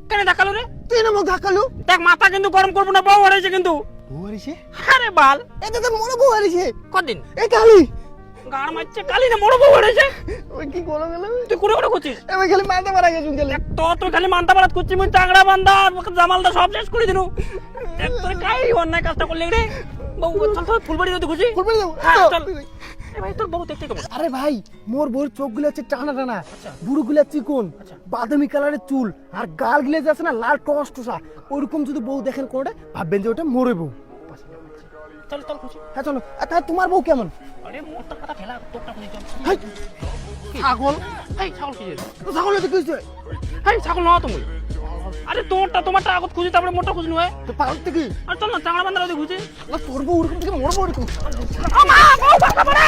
কেন ধাক্কালো রে? তুই না মোক ধাক্কালু। দেখ মাথা কিন্তু গরম করবো না, বউ হারাইছে কিন্তু। বউ হারিয়েছে? আরে বাল, এটা তো মনে বউ হারিয়েছে। কদিন এই কালি গাড় মারছে, কালি না বড় বউ হারাইছে। ওই কি করে গেল? তুই করে করে করছিস? আমি খালি মাথা মারা গেছুন খালি। দেখ তো তুই খালি মানতা বারাত করছিস, মুই চাংড়া বান্দা জামালদা সব শেষ করে দিনু। দেখ তোর কাই অন্যায় কাজটা করলি রে। বউ চল চল ফুলবাড়ি যদি খুশি। ফুলবাড়ি যাবো? হ্যাঁ, চল। চল। এ ভাই তোর বউ দেখতে কেমন? আরে ভাই, মোর বউর চোখগুলো হচ্ছে টানা টানা, বুড়োগুলো চিকন, বাদামি কালারের চুল, আর গাল গুলো আছে না লাল টস টসা। ওরকম যদি বউ দেখেন কোনটা ভাববেন যে ওটা মোরে বউ। চল চল খুশি। হ্যাঁ চলো। তাহলে তোমার বউ কেমন? আরে মোর তো কথা ফেলা, তোরটা খুশি চল। হাই, ছাগল। এই ছাগল কি রে? ছাগল তো কইছে এই ছাগল না তুমি। আরে তোমারটা আগত খুঁজি, তারপরে মোটা খুঁজি নয়। তো পাগল থেকে আর চল না চাংড়া বান্দা ওদের খুঁজি। তোর বউ ওরকম থেকে মোর বউ ওরকম। আমা বউ বাবা পড়ে।